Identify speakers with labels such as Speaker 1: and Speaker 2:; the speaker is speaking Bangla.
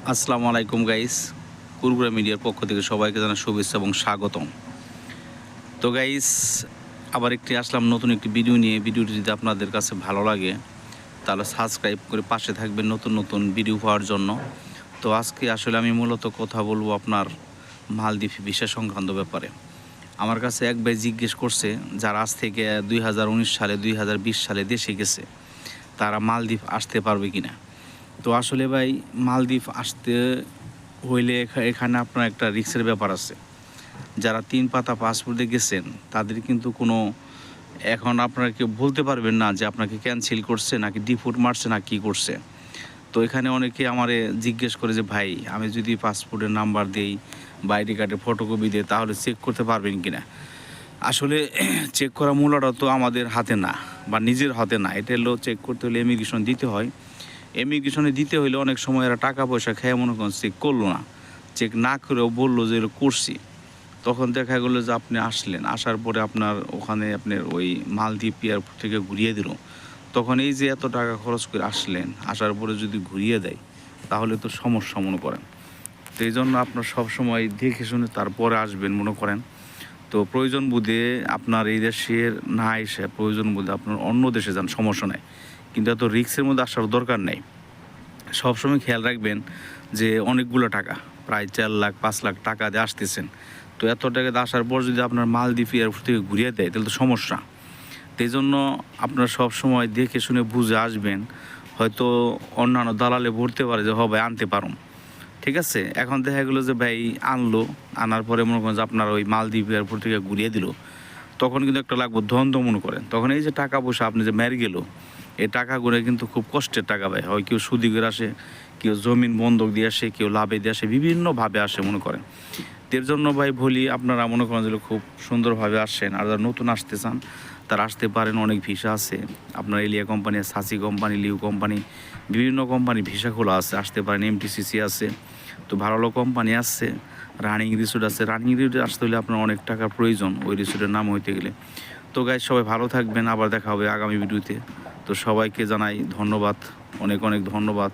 Speaker 1: আসসালামু আলাইকুম গাইস, কুরকুরা মিডিয়ার পক্ষ থেকে সবাইকে জানাই শুভেচ্ছা এবং স্বাগতম। তো গাইস, আবার একটি আসলাম নতুন একটি ভিডিও নিয়ে। ভিডিওটি যদি আপনাদের কাছে ভালো লাগে তাহলে সাবস্ক্রাইব করে পাশে থাকবেন নতুন নতুন ভিডিও পাওয়ার জন্য। তো আজকে আসলে আমি মূলত কথা বলবো আপনার মালদ্বীপ ভিসা সংক্রান্ত ব্যাপারে। আমার কাছে এক ভাই জিজ্ঞেস করছে, যারা আজ থেকে 2019 সালে 2020 সালে দেশে গেছে তারা মালদ্বীপ আসতে পারবে কিনা। তো আসলে ভাই, মালদ্বীপ আসতে হইলে এখানে আপনার একটা রিস্কের ব্যাপার আছে। যারা 3 পাতা পাসপোর্টে গেছেন তাদের কিন্তু কোনো, এখন আপনারা কেউ বলতে পারবেন না যে আপনাকে ক্যান্সেল করছে নাকি ডিপোর্ট মারছে না কি করছে। তো এখানে অনেকে আমারে জিজ্ঞেস করে যে ভাই, আমি যদি পাসপোর্টের নাম্বার দেই বা আইডি কার্ডের ফটোকপি দিই তাহলে চেক করতে পারবেন কিনা। আসলে চেক করা মূলটা তো আমাদের হাতে না বা নিজের হাতে না, এটা হলো চেক করতে হলে ইমিগ্রেশন দিতে হয়। ইমিগ্রেশনে দিতে হইলে অনেক সময় এরা টাকা পয়সা খেয়ে মনে করেন চেক করলো না, চেক না করেও বললো যে এগুলো করছি। তখন দেখা গেলো যে আপনি আসলেন, আসার পরে আপনার ওখানে আপনার ওই মালদ্বীপ এয়ারপোর্ট থেকে ঘুরিয়ে দিল। তখন এই যে এত টাকা খরচ করে আসলেন, আসার পরে যদি ঘুরিয়ে দেয় তাহলে তো সমস্যা মনে করেন। তো এই জন্য আপনার সবসময় দেখে শুনে তারপরে আসবেন মনে করেন। তো প্রয়োজন বুঝে আপনার এই দেশের না এসে প্রয়োজন বুঝে আপনার অন্য দেশে যান, সমস্যা নেই, কিন্তু এত রিস্কের মধ্যে আসার দরকার নেই। সবসময় খেয়াল রাখবেন যে অনেকগুলো টাকা, প্রায় 4 লাখ 5 লাখ টাকা দিয়ে আসতেছেন। তো এত টাকা দিয়ে আসার পর যদি আপনার মালদ্বীপ এয়ারপোর্ট থেকে ঘুরিয়ে দেয় তাহলে তো সমস্যা। তো এই জন্য আপনারা সবসময় দেখে শুনে বুঝে আসবেন। হয়তো অন্যান্য দালালে বলতে পারে যে ভাই আনতে পারুন, ঠিক আছে। এখন দেখা গেলো যে ভাই আনলো, আনার পরে মনে করেন যে আপনার ওই মালদ্বীপ এয়ারপোর্ট থেকে ঘুরিয়ে দিল, তখন কিন্তু একটা লাগবে দ্বন্দ্ব মনে করেন। তখন এই যে টাকা পয়সা আপনি যে মেরে গেল, এই টাকাগুলো কিন্তু খুব কষ্টের টাকা ভাই। হয় কেউ সুদি করে আসে, কেউ জমিন বন্ধক দিয়ে আসে, কেউ লাভে দিয়ে আসে, বিভিন্নভাবে আসে মনে করেন। এর জন্য ভাই বলি, আপনারা মনে করেন যে খুব সুন্দরভাবে আসেন। আর যারা নতুন আসতে চান তারা আসতে পারেন, অনেক ভিসা আছে। আপনার এলিয়া কোম্পানি, সাসি কোম্পানি, লিউ কোম্পানি, বিভিন্ন কোম্পানি ভিসা খোলা আছে, আসতে পারেন। এমটিসিসি আছে, তো ভালো ভালো কোম্পানি আসছে। রানিং রিসোর্ট আছে, রানিং রিসোর্টে আসতে হলে আপনার অনেক টাকার প্রয়োজন ওই রিসোর্টের নাম হইতে গেলে। তো গাইজ, সবাই ভালো থাকবেন, আবার দেখা হবে আগামী ভিডিওতে। তো সবাইকে জানাই ধন্যবাদ, অনেক অনেক ধন্যবাদ।